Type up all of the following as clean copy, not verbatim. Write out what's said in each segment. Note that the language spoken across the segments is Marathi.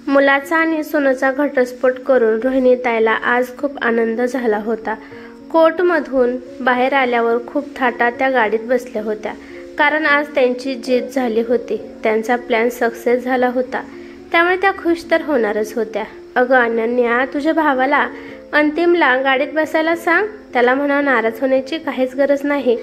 मुलाचा आणि सुनेचा घटस्फोट करून रोहिणीताईला आज खूप आनंद झाला होता। कोर्टमधून बाहेर आल्यावर खूप थाटा त्या गाडीत बसल्या होत्या, कारण आज त्यांची जीत झाली होती। त्यांचा प्लॅन सक्सेस झाला होता, त्यामुळे त्या खुश तर होणारच होत्या। अगं अनन्या, तुझ्या भावाला अंतिमला गाडीत बसायला सांग, त्याला म्हणा नाराज होण्याची काहीच गरज नाही।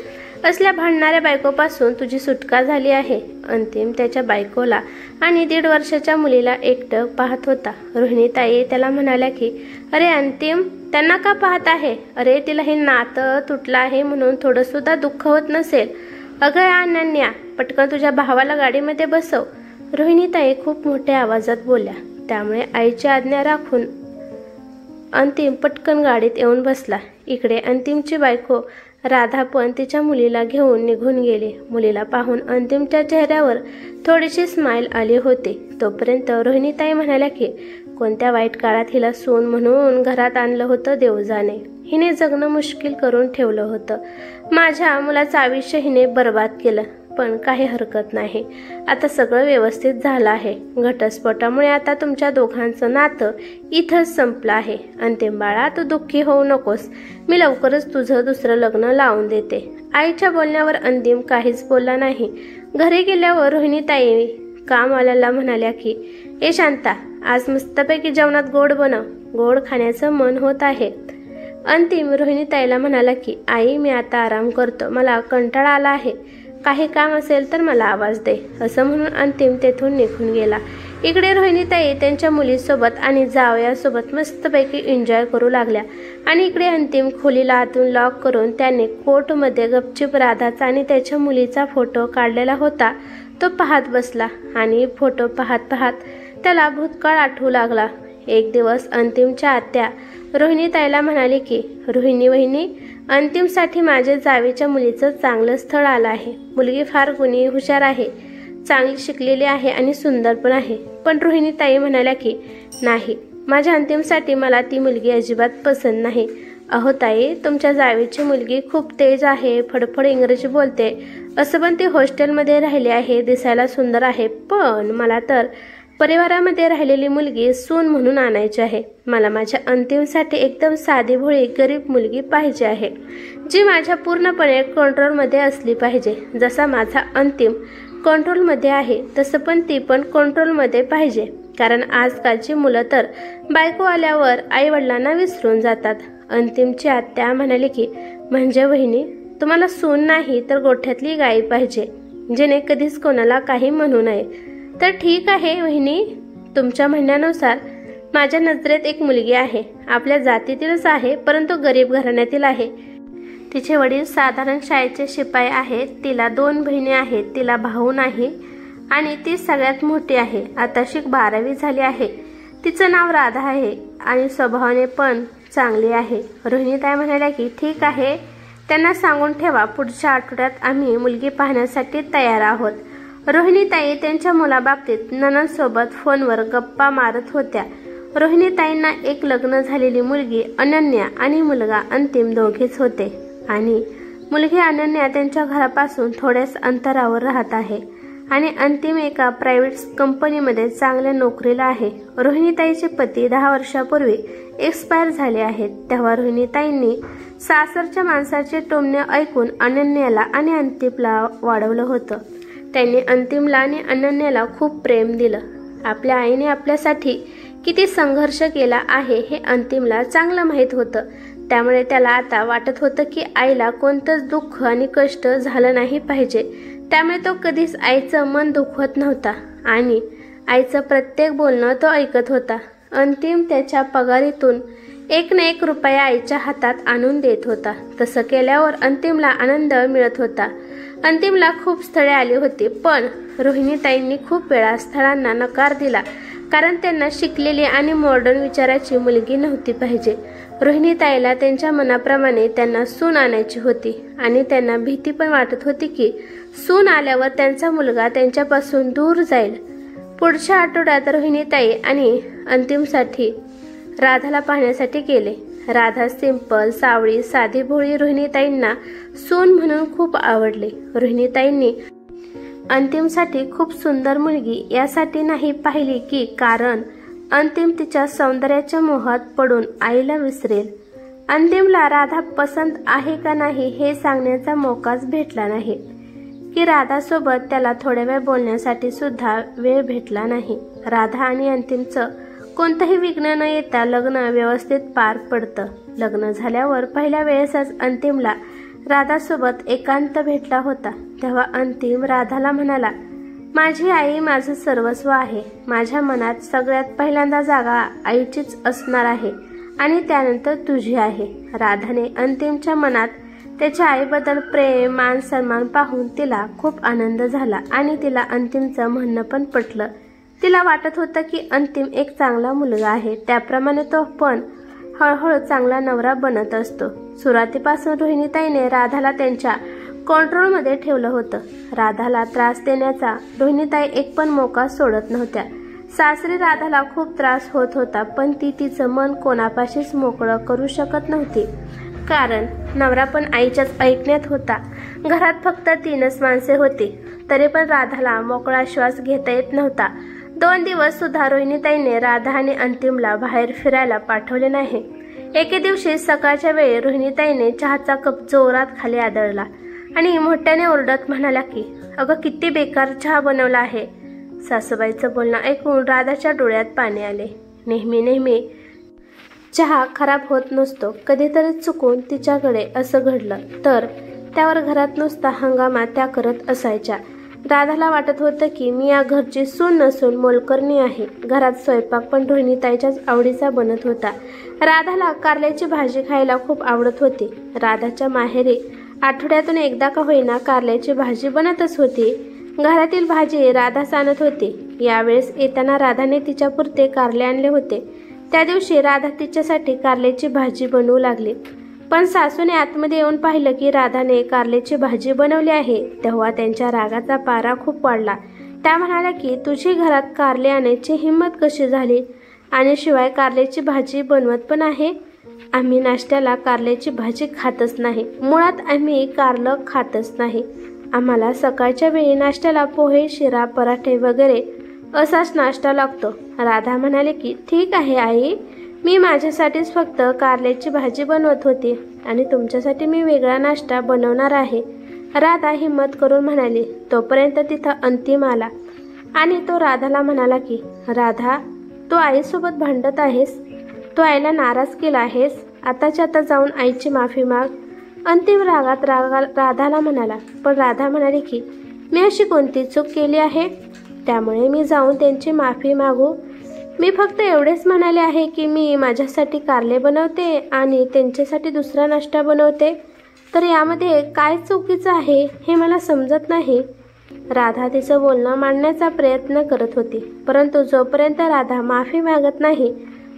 असल्या भांडणाऱ्या बायकोपासून तुझी सुटका झाली आहे। अंतिम त्याच्या बायकोला आणि 1.5 वर्षाच्या मुलीला एकटक पाहत होता। रोहिणीताई त्याला म्हणाल्या की अरे अंतिम, त्यांना का पाहत आहे? अरे तिला हे नातं तुटलं आहे म्हणून थोडं सुद्धा दुःख होत नसेल? अगं अनन्या, पटकन तुझ्या भावाला गाडीमध्ये बसव। रोहिणीताई खूप मोठ्या आवाजात बोलल्या, त्यामुळे आईची आज्ञा राखून अंतिम पटकन गाडीत येऊन बसला। इकडे अंतिमची बायको राधा पण तिच्या मुलीला घेऊन निघून गेली। मुलीला पाहून अंतिमच्या चेहऱ्यावर थोडीशी स्माईल आली होती। तोपर्यंत रोहिणीताई म्हणाल्या की कोणत्या वाईट काळात हिला सून म्हणून घरात आणलं होतं देव जाणे। हिने जगणं मुश्किल करून ठेवलं होतं। माझ्या मुलाचं आयुष्य हिने बर्बाद केलं, पण काही हरकत नाही, आता सगळं व्यवस्थित झालं आहे। घटस्फोटामुळे आता तुमच्या दोघांचं नातं इथंच संपलं आहे। अंतिम बाळा, तू दुःखी होऊ नकोस, मी लवकरच तुझं दुसरं लग्न लावून देते। आईच्या बोलण्यावर अंतिम काहीच बोलला नाही। घरी गेल्यावर रोहिणीताई कामवाल्याला म्हणाल्या की ए शांता, आज मस्तपैकी जेवणात गोड बनव, गोड खाण्याचं मन होत आहे। अंतिम रोहिणीताईला म्हणाला की आई, मी आता आराम करतो, मला कंटाळा आला आहे, काही काम असेल तर मला आवाज दे। असं म्हणून अंतिम तेथून निघून गेला। इकडे रोहिणीताई त्यांच्या मुलीसोबत आणि जावयासोबत मस्तपैकी एन्जॉय करू लागल्या, आणि इकडे अंतिम खोलीला आतून लॉक करून त्याने कोर्टमध्ये गपचिप राधाचा आणि त्याच्या मुलीचा फोटो काढलेला होता तो पाहत बसला। आणि फोटो पाहत पाहत त्याला भूतकाळ आठवू लागला। एक दिवस अंतिमच्या आत्या रोहिणीताईला म्हणाली की रोहिणी वहिनी, अंतिमसाठी माझ्या जावेच्या मुलीचं चांगलं स्थळ आलं आहे। मुलगी फार गुणी हुशार आहे, चांगली शिकलेली आहे आणि सुंदर पण आहे। पण रोहिणीताई म्हणाल्या की नाही, माझ्या अंतिमसाठी मला ती मुलगी अजिबात पसंत नाही। अहो ताई, तुमच्या जावेची मुलगी खूप तेज आहे, फडफड इंग्रजी बोलते, असं पण ती हॉस्टेलमध्ये राहिली आहे, दिसायला सुंदर आहे, पण मला तर परिवारामध्ये राहिलेली मुलगी सून म्हणून आणायची आहे। मला माझ्या अंतिमसाठी एकदम साधी भोळी गरीब मुलगी पाहिजे आहे, जी माझ्या पूर्णपणे कंट्रोलमध्ये असली पाहिजे। जसा माझा अंतिम कंट्रोलमध्ये आहे तसं पण ती पण कंट्रोलमध्ये पाहिजे, कारण आजकालची मुलं तर बायको आल्यावर आई वडिलांना विसरून जातात। अंतिमची आत्या म्हणाली की म्हणजे वहिनी, तुम्हाला सून नाही तर गोठ्यातली गाय पाहिजे, जिने कधीच कोणाला काही म्हणू नये। तर ठीक आहे वहिनी, तुमच्या म्हणण्यानुसार माझ्या नजरेत एक मुलगी आहे, आपल्या जातीतीलच आहे, परंतु गरीब घराण्यातील आहे। तिचे वडील साधारण शाळेचे शिपाई आहेत, तिला 2 बहिणी आहेत, तिला भाऊ नाही आणि ती सगळ्यात मोठी आहे, आताशी 12वी झाली आहे। तिचं नाव राधा आहे आणि स्वभावाने पण चांगली आहे। रोहिणीताई म्हणाल्या की ठीक आहे, त्यांना सांगून ठेवा, पुढच्या आठवड्यात आम्ही मुलगी पाहण्यासाठी तयार आहोत। रोहिणीताई त्यांच्या मुलाबाबतीत नणंदसोबत फोनवर गप्पा मारत होत्या। रोहिणीताईंना एक लग्न झालेली मुलगी अनन्या आणि मुलगा अंतिम दोघेच होते, आणि मुलगी अनन्या त्यांच्या घरापासून थोड्याच अंतरावर राहत आहे, आणि अंतिम एका प्रायव्हेट कंपनीमध्ये चांगल्या नोकरीला आहे। रोहिणीताईचे पती 10 वर्षापूर्वी एक्सपायर झाले आहेत, तेव्हा रोहिणीताईंनी सासरच्या माणसाचे टोमणे ऐकून अनन्याला आणि अंतिमला वाढवलं होतं। त्यांनी अंतिमला आणि अनन्याला खूप प्रेम दिलं। आपल्या आईने आपल्यासाठी किती संघर्ष केला आहे हे अंतिमला चांगलं माहीत होतं, त्यामुळे त्याला आता वाटत होतं की आईला कोणतंच दुःख आणि कष्ट झालं नाही पाहिजे। त्यामुळे तो कधीच आईचं मन दुखवत नव्हता आणि आईचं प्रत्येक बोलणं तो ऐकत होता। अंतिम त्याच्या पगारीतून 1 ना 1 रुपया आईच्या हातात आणून देत होता। तसं केल्यावर अंतिमला आनंद मिळत होता। अंतिमला खूप स्थळे आली होती, पण रोहिणीताईंनी खूप वेळा स्थळांना नकार दिला, कारण त्यांना शिकलेली आणि मॉडर्न विचाराची मुलगी नव्हती पाहिजे। रोहिणीताईला त्यांच्या मनाप्रमाणे त्यांना सून आणायची होती, आणि त्यांना भीती पण वाटत होती की सून आल्यावर त्यांचा मुलगा त्यांच्यापासून दूर जाईल। पुढच्या आठवड्यात रोहिणीताई आणि अंतिमसाठी राधाला पाहण्यासाठी गेले। राधा सिंपल, सावळी, साधी भोळी रोहिणीताईंना सून म्हणून खूप आवडली। रोहिणीताईंनी अंतिमसाठी खूप सुंदर मुलगी यासाठी नाही पाहिली की कारण अंतिम तिच्या सौंदर्याच्या मोहात पडून आईला विसरेल. अंतिमला राधा पसंत आहे का नाही हे सांगण्याचा मोकाच भेटला नाही की राधासोबत त्याला थोड्या वेळ बोलण्यासाठी सुद्धा वेळ भेटला नाही. राधा आणि अंतिमचं कोणतंही विघ्न न येता लग्न व्यवस्थित पार पडतं. लग्न झाल्यावर पहिल्या वेळेसच अंतिमला राधासोबत एकांत भेटला होता. तेव्हा अंतिम राधाला म्हणाला, माझी आई माझं सर्वस्व आहे. माझ्या मनात सगळ्यात पहिल्यांदा जागा आईचीच असणार आहे आणि त्यानंतर तुझी आहे. राधाने अंतिमच्या मनात त्याच्या आईबद्दल प्रेम मान सन्मान पाहून तिला खूप आनंद झाला आणि तिला अंतिमचं म्हणणं पण पटलं. तिला वाटत होतं की अंतिम एक चांगला मुलगा आहे, त्याप्रमाणे तो पण हळूहळू चांगला नवरा बनत असतो. सुरुवातीपासून रोहिणीताईने राधाला त्यांच्या कंट्रोलमध्ये ठेवलं होतं. राधाला त्रास देण्याचा रोहिणीताई एक पण मोका सोडत नव्हत्या. सासरी राधाला खूप त्रास होत होता, पण ती तिचं मन कोणापाशीच मोकळं करू शकत नव्हती, कारण नवरा पण आईच्याच ऐकण्यात होता. घरात फक्त 3च माणसे होती, तरी पण राधाला मोकळा श्वास घेता येत नव्हता. 2 दिवस सुद्धा रोहिणीताईने राधा आणि अंतिमला बाहेर फिरायला पाठवले नाही. एके दिवशी सकाळच्या वेळी रोहिणीताईने चहाचा कप जोरात खाली आदळला आणि मोठ्याने ओरडत म्हणाल्या की अगं किती बेकार चहा बनवला आहे. सासूबाईचं बोलणं ऐकून राधाच्या डोळ्यात पाणी आले. नेहमी चहा खराब होत नसतो, कधीतरी चुकून तिच्याकडे असं घडलं तर त्यावर घरात नुसता हंगामा त्या करत असायच्या. राधाला वाटत होतं की मी या घरची सून नसून मोलकरणी आहे. घरात स्वयंपाक पण रोहिणीताईच्याच आवडीचा बनत होता. राधाला कारल्याची भाजी खायला खूप आवडत होती. राधाच्या माहेरी आठवड्यातून एकदा का होईना कारल्याची भाजी बनतच होती. घरातील भाजी राधाच आणत होती. यावेळेस येताना राधाने तिच्यापुरते कारले आणले होते. त्या दिवशी राधा तिच्यासाठी कारल्याची भाजी बनवू लागली, पण सासूने आतमध्ये येऊन पाहिलं की राधाने कारल्याची भाजी बनवली आहे. तेव्हा त्यांच्या रागाचा पारा खूप वाढला. त्या म्हणाल्या की तुझी घरात कारले आणायची हिंमत कशी झाली, आणि शिवाय कारल्याची भाजी बनवत पण आहे. आम्ही नाश्त्याला कारल्याची भाजी खातच नाही, मुळात आम्ही कारलं खातच नाही. आम्हाला सकाळच्या वेळी नाश्त्याला पोहे, शिरा, पराठे वगैरे असाच नाश्ता लागतो. राधा म्हणाले की ठीक आहे आई, मी माझ्यासाठीच फक्त कारल्याची भाजी बनवत होती आणि तुमच्यासाठी मी वेगळा नाश्ता बनवणार आहे. राधा हिम्मत करून म्हणाली. तोपर्यंत तिथं अंतिम आला आणि तो राधाला म्हणाला की राधा, तू आईसोबत भांडत आहेस, तू आईला नाराज केला आहेस. आताच्या आता जाऊन आईची माफी माग. अंतिम रागात राधाला म्हणाला, पण राधा म्हणाली की मी अशी कोणती चूक केली आहे त्यामुळे मी जाऊन त्यांची माफी मागू. मी फक्त एवढेच म्हणाले आहे की मी माझ्यासाठी कारले बनवते आणि त्यांच्यासाठी दुसरा नाश्ता बनवते, तर यामध्ये काय चुकीचं आहे हे मला समजत नाही. राधा तिचं बोलणं मांडण्याचा प्रयत्न करत होती, परंतु जोपर्यंत राधा माफी मागत नाही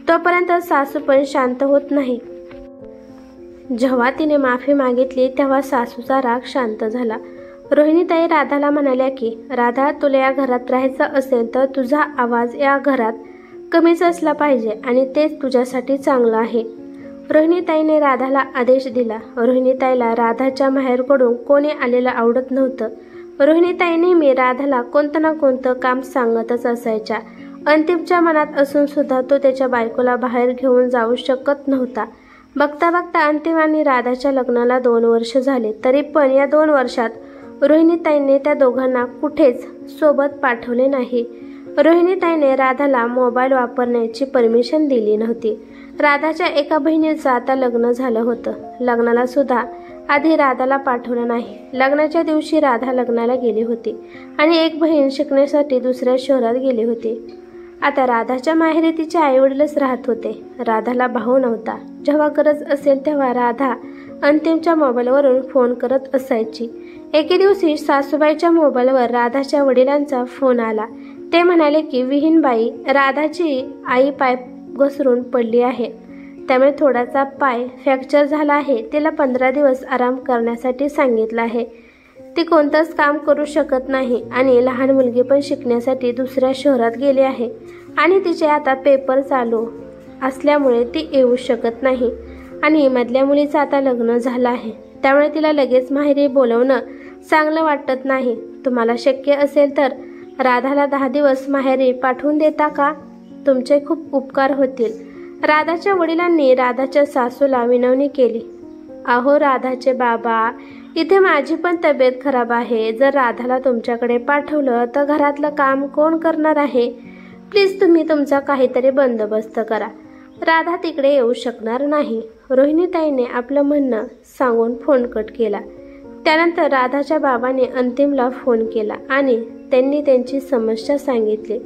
तोपर्यंत सासू पण शांत होत नाही. जेव्हा तिने माफी मागितली तेव्हा सासूचा राग शांत झाला. रोहिणीताई राधाला म्हणाल्या की राधा, तुला या घरात राहायचं असेल तर तुझा आवाज या घरात कमीच असला पाहिजे आणि तेच तुझ्यासाठी चांगलं आहे. रोहिणीताईने राधाला आदेश दिला. रोहिणीताईला राधाच्या माहेरकडून कोणी आलेलं आवडत नव्हतं. रोहिणीताई नेहमी राधाला कोणतं ना कोणतं काम सांगतच असायच्या. अंतिमच्या मनात असून सुद्धा तो त्याच्या बायकोला बाहेर घेऊन जाऊ शकत नव्हता. बघता बघता अंतिम आणि राधाच्या लग्नाला 2 वर्ष झाले, तरी पण या 2 वर्षात रोहिणीताईने त्या दोघांना कुठेच सोबत पाठवले नाही. रोहिणीताईने राधाला मोबाईल वापरण्याची परमिशन दिली नव्हती. राधाच्या एका बहिणीचं आता लग्न झालं होतं. लग्नाला सुद्धा आधी राधाला पाठवलं नाही. लग्नाच्या दिवशी राधा लग्नाला गेली होती आणि एक बहीण शिकण्यासाठी दुसऱ्या शहरात गेली होती. आता राधाच्या माहेरी तिचे आईवडीलच राहत होते. राधाला भाऊ नव्हता. जेव्हा गरज असेल तेव्हा राधा अंतिमच्या मोबाईलवरून फोन करत असायची. एके दिवशी सासूबाईच्या मोबाईलवर राधाच्या वडिलांचा फोन आला. ते म्हणाले की विहीनबाई, राधाची आई पाय घसरून पडली आहे, त्यामुळे थोडासा पाय फ्रॅक्चर झाला आहे. तिला 15 दिवस आराम करण्यासाठी सांगितलं आहे. ती कोणतंच काम करू शकत नाही आणि लहान मुलगी पण शिकण्यासाठी दुसऱ्या शहरात गेली आहे आणि तिचे आता पेपर चालू असल्यामुळे ती येऊ शकत नाही आणि मधल्या मुलीचं आता लग्न झालं आहे, त्यामुळे तिला लगेच माहेरी बोलवणं चांगलं वाटत नाही. तुम्हाला शक्य असेल तर राधाला 10 दिवस माहेरी पाठवून देता का? तुमचे खूप उपकार होतील. राधाच्या वडिलांनी राधाच्या सासूला विनवणी केली. अहो राधाचे बाबा, इथे माझी पण तब्येत खराब आहे. जर राधाला तुमच्याकडे पाठवलं तर घरातलं काम कोण करणार आहे? प्लीज तुम्ही तुमचा काहीतरी बंदोबस्त करा. राधा तिकडे येऊ शकणार नाही. रोहिणीताईने आपलं म्हणणं सांगून फोन कट केला. त्यानंतर राधाच्या बाबाने अंतिमला फोन केला आणि त्यांनी त्यांची समस्या सांगितली.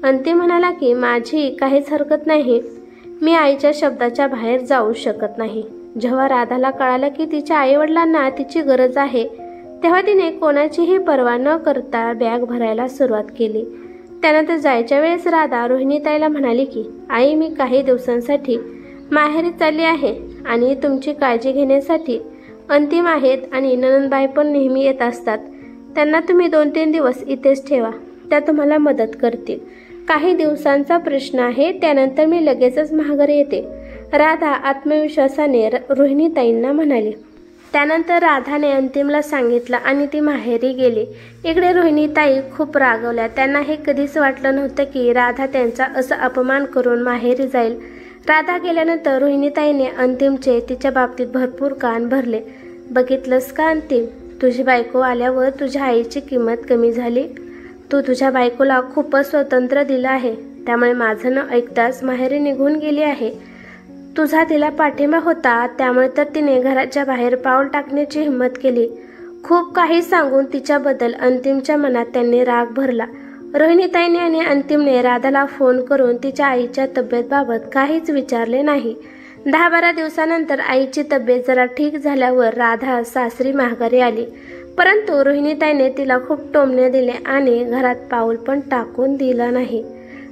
अंतिम म्हणाला की माझी काहीच हरकत नाही. मी आईच्या शब्दाच्या बाहेर जाऊ शकत नाही. जेव्हा राधाला कळालं की तिच्या आईवडिलांना तिची गरज आहे, तेव्हा तिने कोणाचीही पर्वा न करता बॅग भरायला सुरुवात केली. त्यानंतर जायच्या वेळेस राधा रोहिणीताईला म्हणाली की आई, मी काही दिवसांसाठी माहेरी चालली आहे आणि तुमची काळजी घेण्यासाठी अंतिम आहेत आणि ननंदबाई पण नेहमी येत असतात. त्यांना तुम्ही 2-3 दिवस इथेच ठेवा. त्या तुम्हाला मदत करतील. काही दिवसांचा प्रश्न आहे, त्यानंतर मी लगेचच माघारी येते. राधा आत्मविश्वासाने रोहिणीताईंना म्हणाली. त्यानंतर राधाने अंतिमला सांगितलं आणि ती माहेरी गेली. इकडे रोहिणीताई खूप रागवल्या. त्यांना हे कधीच वाटलं नव्हतं की राधा त्यांचा असं अपमान करून माहेरी जाईल. राधा गेल्यानंतर रोहिणीताईने अंतिमचे तिच्या बाबतीत भरपूर कान भरले. बघितलंस का अंतिम, तुझी बायको आल्यावर तुझ्या आईची किंमत कमी झाली. तू तुझ्या बायकोला खूपच स्वतंत्र दिलं आहे, त्यामुळे माझं न ऐकताच माहेरी निघून गेली आहे. तुझा तिला पाठिंबा होता, त्यामुळे तर तिने घराच्या बाहेर पाऊल टाकण्याची हिंमत केली. खूप काही सांगून तिच्याबद्दल अंतिमच्या मनात त्यांनी राग भरला. रोहिणीताईने आणि अंतिमने राधाला फोन करून तिच्या आईच्या तब्येतबाबत काहीच विचारले नाही. 10-12 दिवसानंतर आईची तब्येत जरा ठीक झाल्यावर राधा सासरी माघारी आली. परंतु रोहिणीताईने तिला खूप टोमणे दिले आणि घरात पाऊल पण टाकून दिला नाही.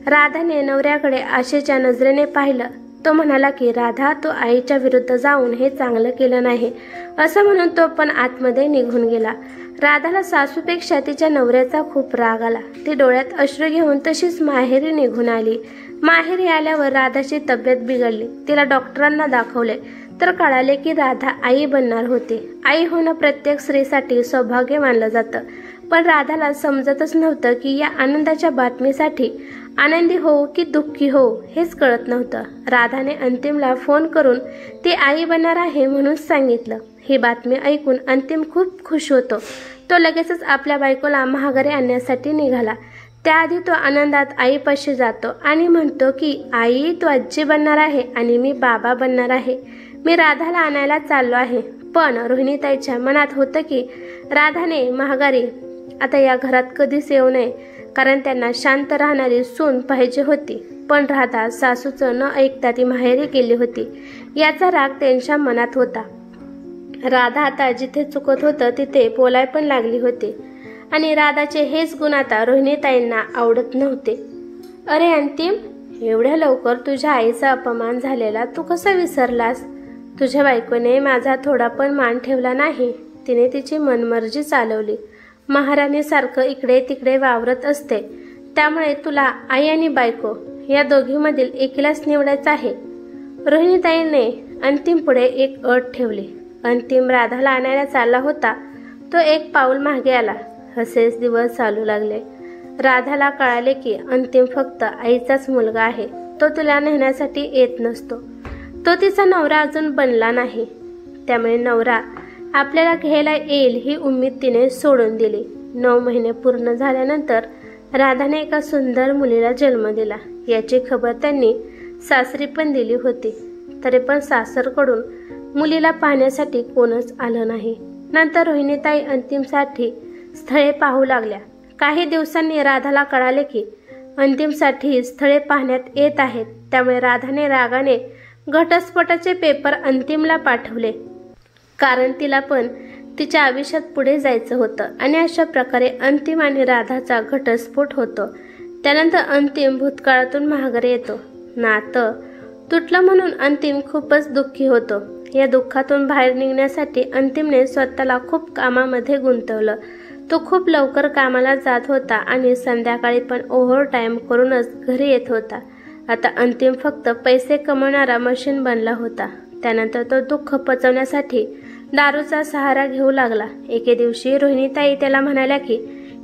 राधाने नवऱ्याकडे आशेच्या नजरेने पाहिलं. तो म्हणाला की राधा, तू आईच्या विरुद्ध जाऊन हे चांगलं केलं नाही, असं म्हणून तो पण आतमध्ये निघून गेला. राधाला सासूपेक्षा तिच्या नवऱ्याचा खूप राग आला. ती डोळ्यात अश्रू घेऊन तशीच माहेरी निघून आली. माहेरी आल्यावर राधाची तब्येत बिघडली. तिला डॉक्टरांना दाखवले तर कळाले की राधा आई बनणार होती. आई होणं प्रत्येक स्त्रीसाठी सौभाग्य मानलं जातं. पण राधाला समजतच नव्हतं की या आनंदाच्या बातमीसाठी आनंदी हो की दुःखी हो हेच कळत नव्हतं. राधाने अंतिमला फोन करून ती आई बनणार आहे म्हणून सांगितलं. ही बातमी ऐकून अंतिम खूप खुश होतो. तो लगेचच आपल्या बायकोला माघारी आणण्यासाठी निघाला. त्याआधी तो आनंदात आईपाशी जातो आणि म्हणतो की आई, तू आजी बनणार आहे आणि मी बाबा बनणार आहे. मी राधाला आणायला चाललो आहे. पण रोहिणीताईच्या मनात होतं की राधाने माघारी आता या घरात कधीच येऊ नये, कारण त्यांना शांत राहणारी सून पाहिजे होती. पण राधा सासूचं न ऐकता ती माहेरी गेली होती. याचा राग त्यांच्या मनात होता. राधा आता जिथे चुकत होतं तिथे बोलाय पण लागली होती आणि राधाचे हेच गुण आता रोहिणीताईंना आवडत नव्हते. अरे अंतिम, एवढ्या लवकर तुझ्या आईचा अपमान झालेला तू कसा विसरलास? तुझ्या बायकोने माझा थोडा पण मान ठेवला नाही. तिने तिची मनमर्जी चालवली. महाराणीसारखं इकडे तिकडे वावरत असते. त्यामुळे तुला आई आणि बायको या दोघीमधील एकीलाच निवडायचं आहे. रोहिणीताईने अंतिम पुढे एक अट ठेवली. अंतिम राधाला आणायला चालला होता. तो एक पाऊल मागे आला. असेच दिवस चालू लागले. राधाला कळाले की अंतिम फक्त आईचाच मुलगा आहे. तो तिला नेण्यासाठी येत नसतो. तो तिचा नवरा अजून बनला नाही. त्यामुळे नवरा आपल्याला घ्यायला येईल ही उम्मीद तिने सोडून दिली. 9 महिने पूर्ण झाल्यानंतर राधाने एका सुंदर मुलीला जन्म दिला. याची खबर त्यांनी सासरी पण दिली होती. तरी पण सासरकडून मुलीला पाहण्यासाठी कोणच आलं नाही. नंतर रोहिणीताई अंतिमसाठी स्थळे पाहू लागल्या. काही दिवसांनी राधाला कळाले की अंतिमसाठी स्थळे पाहण्यात येत आहेत. त्यामुळे राधाने रागाने घटस्फोटाचे पेपर अंतिमला पाठवले, कारण तिला पण तिच्या आयुष्यात पुढे जायचं होतं. आणि अशा प्रकारे अंतिम आणि राधाचा घटस्फोट होतो. त्यानंतर अंतिम भूतकाळातून माघारी येतो. नातं तुटलं म्हणून अंतिम खूपच दुःखी होतो. या दुःखातून बाहेर निघण्यासाठी अंतिमने स्वतःला खूप कामामध्ये गुंतवलं. तो खूप लवकर कामाला जात होता आणि संध्याकाळी पण ओव्हर टाईम करूनच घरी येत होता. आता अंतिम फक्त पैसे कमवणारा मशीन बनला होता. त्यानंतर तो दुःख पचवण्यासाठी दारूचा सहारा घेऊ लागला. एके दिवशी रोहिणीताई त्याला म्हणाल्या की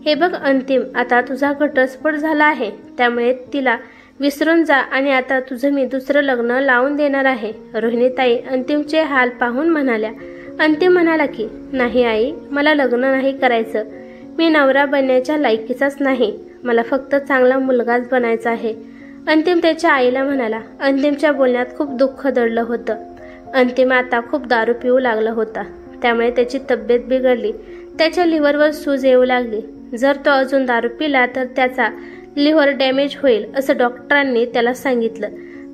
हे बघ अंतिम, आता तुझा घटस्फोट झाला आहे, त्यामुळे तिला विसरून जा आणि आता तुझं मी दुसरं लग्न लावून देणार आहे. रोहिणीताई अंतिमचे हाल पाहून म्हणाल्या. अंतिम म्हणाला की नाही आई, मला लग्न नाही करायचं. मी नवरा बनण्याच्या लायकीचाच नाही. मला फक्त चांगला मुलगाच बनायचा आहे. अंतिम त्याच्या आईला म्हणाला. अंतिमच्या बोलण्यात खूप दुःख दडलं होतं. अंतिम आता खूप दारू पिऊ लागला होता. त्यामुळे त्याची तब्येत बिघडली. त्याच्या लिव्हरवर सूज येऊ लागली. जर तो अजून दारू पिला तर त्याचा लिव्हर डॅमेज होईल असं डॉक्टरांनी त्याला सांगितलं.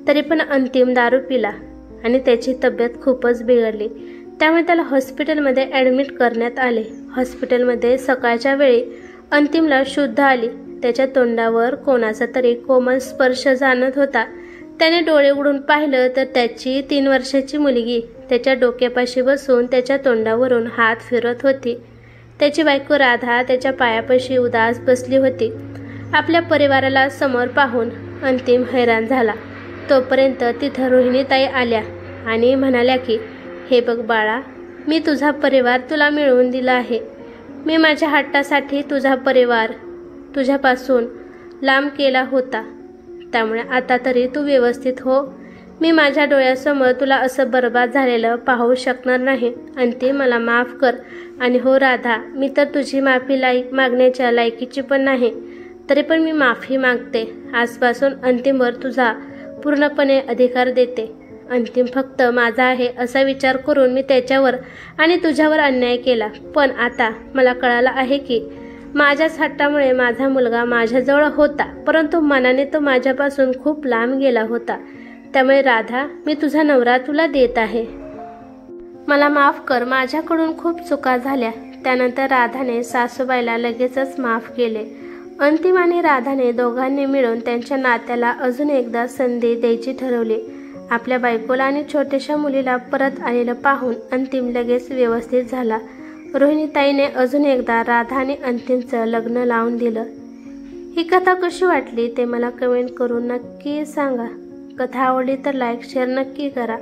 तरी पण अंतिम दारू पिला आणि त्याची तब्येत खूपच बिघडली. त्यामुळे त्याला हॉस्पिटलमध्ये ॲडमिट करण्यात आले. हॉस्पिटलमध्ये सकाळच्या वेळी अंतिमला शुद्ध आली. त्याच्या तोंडावर कोणाचा तरी कोमल स्पर्श जाणवत होता. त्याने डोळे उघडून पाहिलं तर त्याची 3 वर्षाची मुलगी त्याच्या डोक्यापाशी बसून त्याच्या तोंडावरून हात फिरत होती. त्याची बायको राधा त्याच्या पायापाशी उदास बसली होती. आपल्या परिवाराला समोर पाहून अंतिम हैराण झाला. तोपर्यंत तिथं रोहिणीताई आल्या आणि म्हणाल्या की हे बघ बाळा, मी तुझा परिवार तुला मिळवून दिला आहे. मी माझ्या हट्टासाठी तुझा परिवार तुझ्यापासून लांब केला होता. त्यामुळे आता तरी तू व्यवस्थित हो. मी माझ्या डोळ्यासमोर तुला असं बर्बाद झालेलं पाहू शकणार नाही. अंतिम मला माफ कर. आणि हो राधा, मी तर तुझी माफी मागण्याच्या लायकीची पण नाही. तरी पण मी माफी मागते. आजपासून अंतिमवर तुझा पूर्णपणे अधिकार देते. अंतिम फक्त माझा आहे असा विचार करून मी त्याच्यावर आणि तुझ्यावर अन्याय केला. पण आता मला कळालं आहे की माझ्याच हट्टामुळे माझा मुलगा माझ्याजवळ होता, परंतु मनाने तो माझ्यापासून खूप लांब गेला होता. त्यामुळे राधा, मी तुझा नवरा तुला देत आहे. मला माफ कर. माझ्याकडून खूप चुका झाल्या. त्यानंतर राधाने सासूबाईला लगेचच माफ केले. अंतिम आणि राधाने दोघांनी मिळून त्यांच्या नात्याला अजून एकदा संधी द्यायची ठरवली. आपल्या बायकोला आणि छोट्याशा मुलीला परत आलेलं पाहून अंतिम लगेच व्यवस्थित झाला. रोहिणीताईने अजून एकदा राधा आणि अंतिमचं लग्न लावून दिलं. ही कथा कशी वाटली ते मला कमेंट करून नक्की सांगा. कथा आवडली तर लाईक शेअर नक्की करा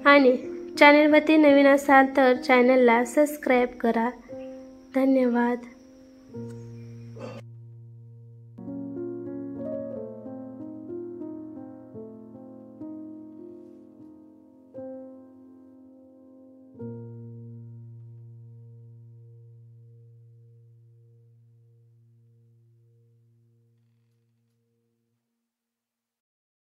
आणि चॅनलवरती नवीन असाल तर चॅनलला सबस्क्राईब करा. धन्यवाद.